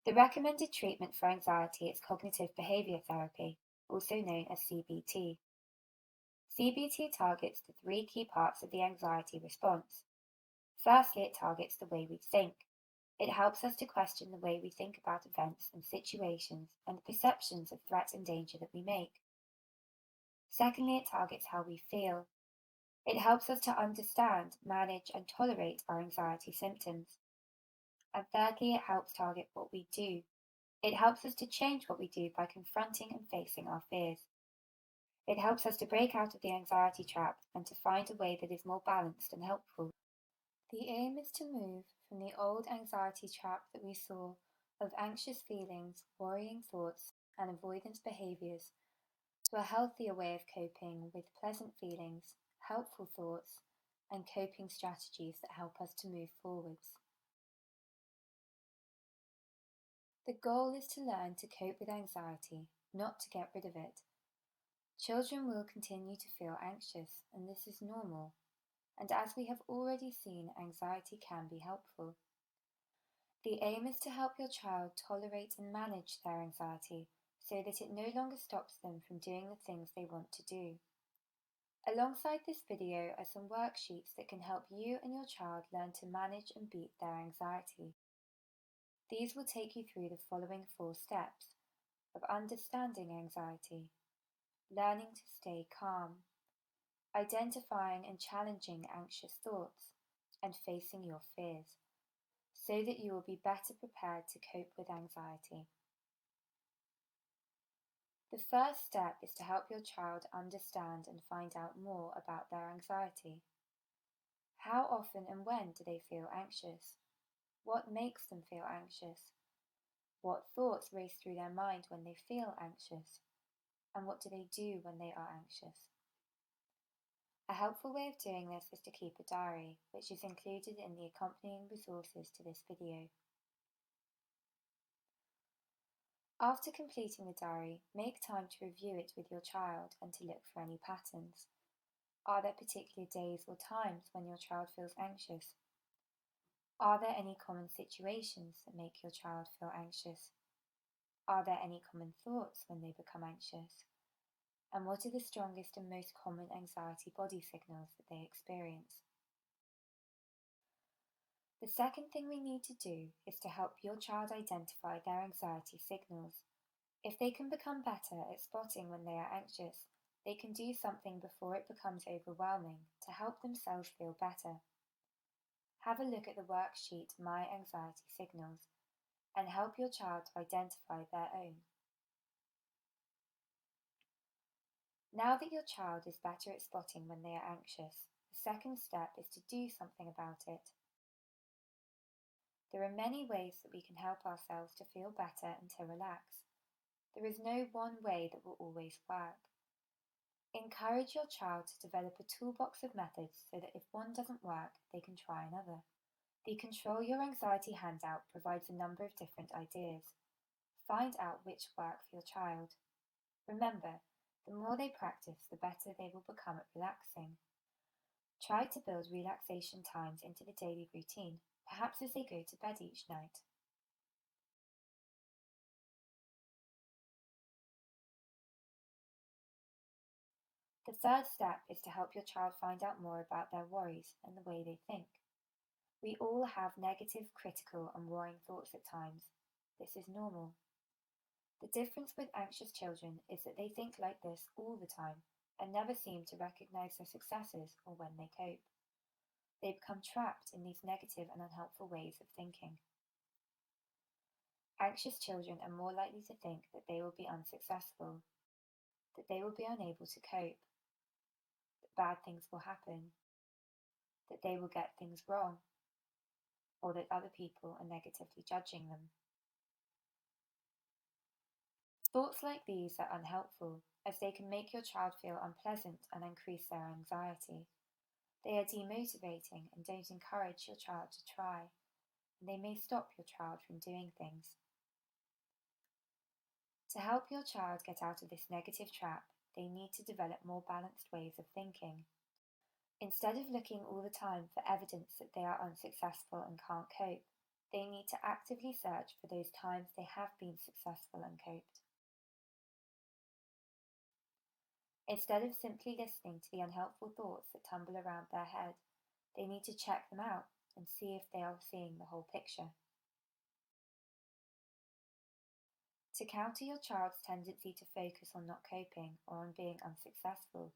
The recommended treatment for anxiety is cognitive behavior therapy, also known as CBT. CBT targets the three key parts of the anxiety response. Firstly, it targets the way we think. It helps us to question the way we think about events and situations and the perceptions of threat and danger that we make. Secondly, it targets how we feel. It helps us to understand, manage, and tolerate our anxiety symptoms. And thirdly, it helps target what we do. It helps us to change what we do by confronting and facing our fears. It helps us to break out of the anxiety trap and to find a way that is more balanced and helpful. The aim is to move from the old anxiety trap that we saw of anxious feelings, worrying thoughts, and avoidance behaviors to a healthier way of coping with pleasant feelings, helpful thoughts, and coping strategies that help us to move forwards. The goal is to learn to cope with anxiety, not to get rid of it. Children will continue to feel anxious, and this is normal. And as we have already seen, anxiety can be helpful. The aim is to help your child tolerate and manage their anxiety so that it no longer stops them from doing the things they want to do. Alongside this video are some worksheets that can help you and your child learn to manage and beat their anxiety. These will take you through the following 4 steps of understanding anxiety, learning to stay calm, identifying and challenging anxious thoughts, and facing your fears, so that you will be better prepared to cope with anxiety. The first step is to help your child understand and find out more about their anxiety. How often and when do they feel anxious? What makes them feel anxious? What thoughts race through their mind when they feel anxious? And what do they do when they are anxious? A helpful way of doing this is to keep a diary, which is included in the accompanying resources to this video. After completing the diary, make time to review it with your child and to look for any patterns. Are there particular days or times when your child feels anxious? Are there any common situations that make your child feel anxious? Are there any common thoughts when they become anxious? And what are the strongest and most common anxiety body signals that they experience? The second thing we need to do is to help your child identify their anxiety signals. If they can become better at spotting when they are anxious, they can do something before it becomes overwhelming to help themselves feel better. Have a look at the worksheet My Anxiety Signals and help your child to identify their own. Now that your child is better at spotting when they are anxious, the second step is to do something about it. There are many ways that we can help ourselves to feel better and to relax. There is no one way that will always work. Encourage your child to develop a toolbox of methods so that if one doesn't work, they can try another. The Control Your Anxiety handout provides a number of different ideas. Find out which work for your child. Remember, the more they practice, the better they will become at relaxing. Try to build relaxation times into the daily routine, perhaps as they go to bed each night. The third step is to help your child find out more about their worries and the way they think. We all have negative, critical, and worrying thoughts at times. This is normal. The difference with anxious children is that they think like this all the time and never seem to recognize their successes or when they cope. They become trapped in these negative and unhelpful ways of thinking. Anxious children are more likely to think that they will be unsuccessful, that they will be unable to cope, that bad things will happen, that they will get things wrong, or that other people are negatively judging them. Thoughts like these are unhelpful, as they can make your child feel unpleasant and increase their anxiety. They are demotivating and don't encourage your child to try, and they may stop your child from doing things. To help your child get out of this negative trap, they need to develop more balanced ways of thinking. Instead of looking all the time for evidence that they are unsuccessful and can't cope, They need to actively search for those times they have been successful and coped. Instead of simply listening to the unhelpful thoughts that tumble around their head, they need to check them out and see if they are seeing the whole picture. To counter your child's tendency to focus on not coping or on being unsuccessful,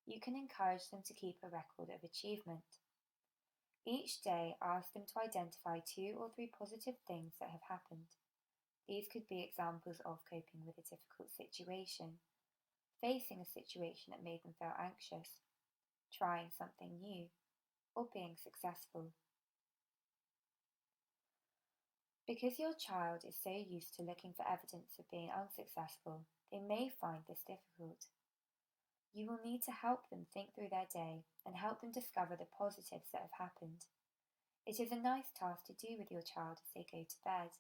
you can encourage them to keep a record of achievement. Each day, ask them to identify 2 or 3 positive things that have happened. These could be examples of coping with a difficult situation, facing a situation that made them feel anxious, trying something new, or being successful. Because your child is so used to looking for evidence of being unsuccessful, they may find this difficult. You will need to help them think through their day and help them discover the positives that have happened. It is a nice task to do with your child as they go to bed.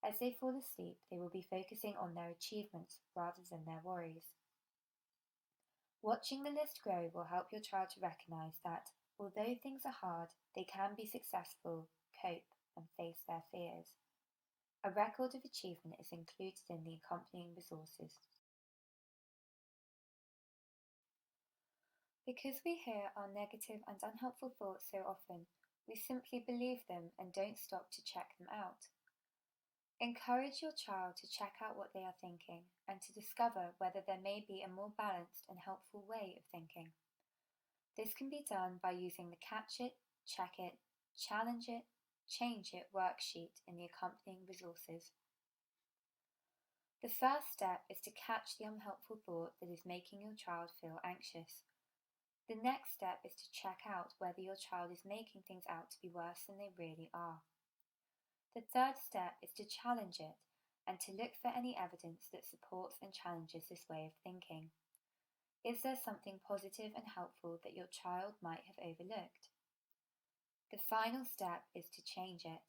As they fall asleep, they will be focusing on their achievements rather than their worries. Watching the list grow will help your child to recognize that, although things are hard, they can be successful, cope, and face their fears. A record of achievement is included in the accompanying resources. Because we hear our negative and unhelpful thoughts so often, we simply believe them and don't stop to check them out. Encourage your child to check out what they are thinking and to discover whether there may be a more balanced and helpful way of thinking. This can be done by using the Catch It, Check It, Challenge It, Change It worksheet in the accompanying resources. The first step is to catch the unhelpful thought that is making your child feel anxious. The next step is to check out whether your child is making things out to be worse than they really are. The third step is to challenge it and to look for any evidence that supports and challenges this way of thinking. Is there something positive and helpful that your child might have overlooked? The final step is to change it.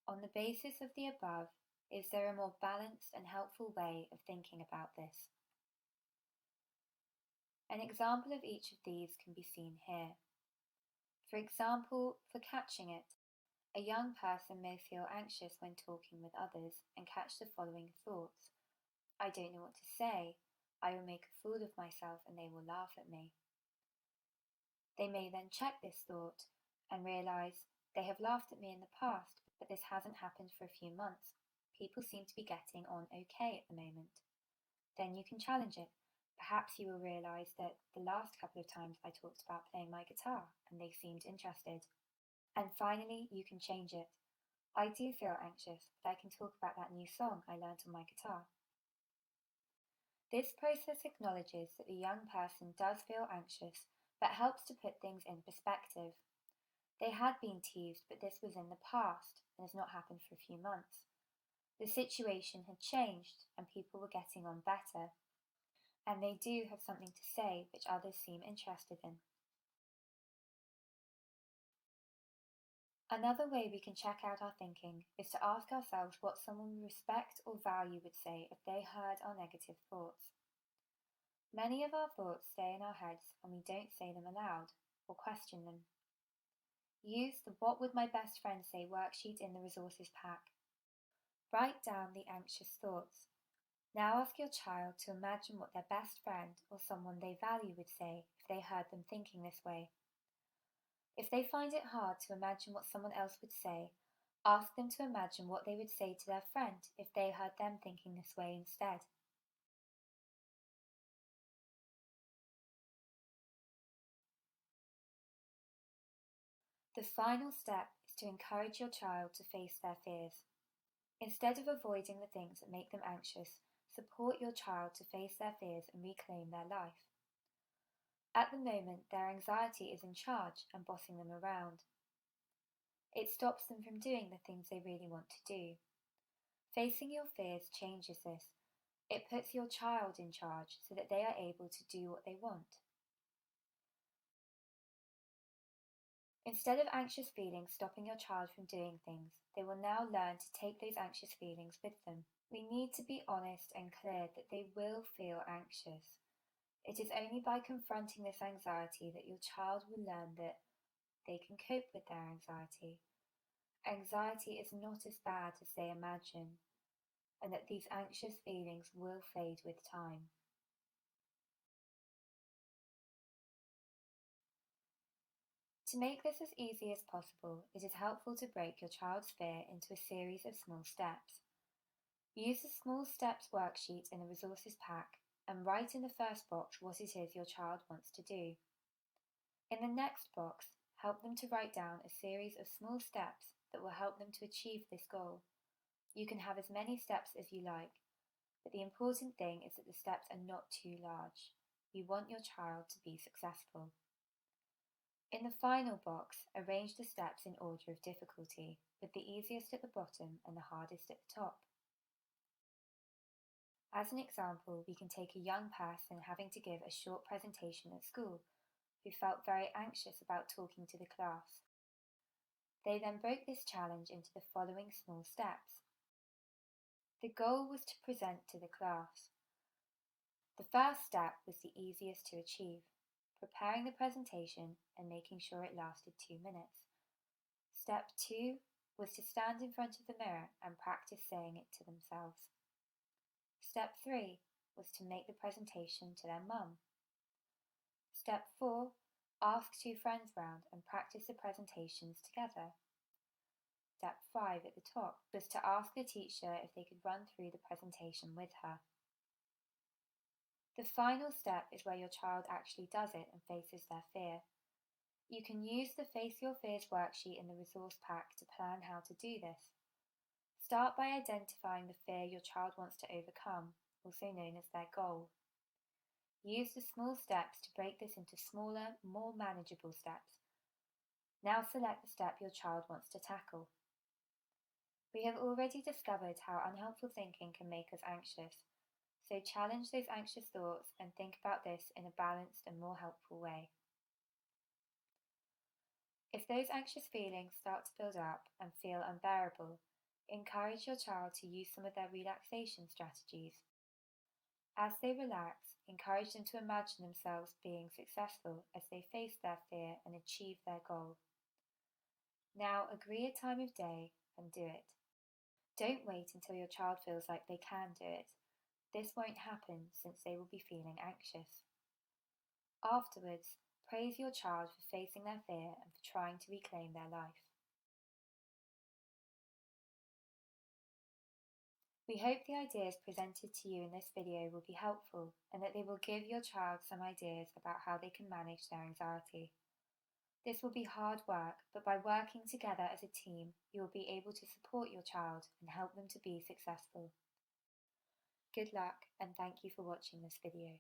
On the basis of the above, is there a more balanced and helpful way of thinking about this? An example of each of these can be seen here. For example, for catching it, a young person may feel anxious when talking with others and catch the following thoughts. I don't know what to say. I will make a fool of myself and they will laugh at me. They may then check this thought and realize they have laughed at me in the past, but this hasn't happened for a few months. People seem to be getting on okay at the moment. Then you can challenge it. Perhaps you will realize that the last couple of times I talked about playing my guitar and they seemed interested. And finally, you can change it. I do feel anxious, but I can talk about that new song I learned on my guitar. This process acknowledges that the young person does feel anxious, but helps to put things in perspective. They had been teased, but this was in the past and has not happened for a few months. The situation had changed and people were getting on better. And they do have something to say which others seem interested in. Another way we can check out our thinking is to ask ourselves what someone we respect or value would say if they heard our negative thoughts. Many of our thoughts stay in our heads and we don't say them aloud or question them. Use the What Would My Best Friend Say worksheet in the resources pack. Write down the anxious thoughts. Now ask your child to imagine what their best friend or someone they value would say if they heard them thinking this way. If they find it hard to imagine what someone else would say, ask them to imagine what they would say to their friend if they heard them thinking this way instead. The final step is to encourage your child to face their fears. Instead of avoiding the things that make them anxious, support your child to face their fears and reclaim their life. At the moment, their anxiety is in charge and bossing them around. It stops them from doing the things they really want to do. Facing your fears changes this. It puts your child in charge so that they are able to do what they want. Instead of anxious feelings stopping your child from doing things, they will now learn to take those anxious feelings with them. We need to be honest and clear that they will feel anxious. It is only by confronting this anxiety that your child will learn that they can cope with their anxiety. Anxiety is not as bad as they imagine, and that these anxious feelings will fade with time. To make this as easy as possible, it is helpful to break your child's fear into a series of small steps. Use the small steps worksheet in the resources pack and write in the first box what it is your child wants to do. In the next box, help them to write down a series of small steps that will help them to achieve this goal. You can have as many steps as you like, but the important thing is that the steps are not too large. You want your child to be successful. In the final box, arrange the steps in order of difficulty, with the easiest at the bottom and the hardest at the top. As an example, we can take a young person having to give a short presentation at school who felt very anxious about talking to the class. They then broke this challenge into the following small steps. The goal was to present to the class. The first step was the easiest to achieve, preparing the presentation and making sure it lasted 2 minutes. Step 2 was to stand in front of the mirror and practice saying it to themselves. Step 3 was to make the presentation to their mum. Step 4, ask 2 friends round and practice the presentations together. Step 5 at the top was to ask the teacher if they could run through the presentation with her. The final step is where your child actually does it and faces their fear. You can use the Face Your Fears worksheet in the resource pack to plan how to do this. Start by identifying the fear your child wants to overcome, also known as their goal. Use the small steps to break this into smaller, more manageable steps. Now select the step your child wants to tackle. We have already discovered how unhelpful thinking can make us anxious, so challenge those anxious thoughts and think about this in a balanced and more helpful way. If those anxious feelings start to build up and feel unbearable, encourage your child to use some of their relaxation strategies. As they relax, encourage them to imagine themselves being successful as they face their fear and achieve their goal. Now agree a time of day and do it. Don't wait until your child feels like they can do it. This won't happen since they will be feeling anxious. Afterwards, praise your child for facing their fear and for trying to reclaim their life. We hope the ideas presented to you in this video will be helpful and that they will give your child some ideas about how they can manage their anxiety. This will be hard work, but by working together as a team, you will be able to support your child and help them to be successful. Good luck and thank you for watching this video.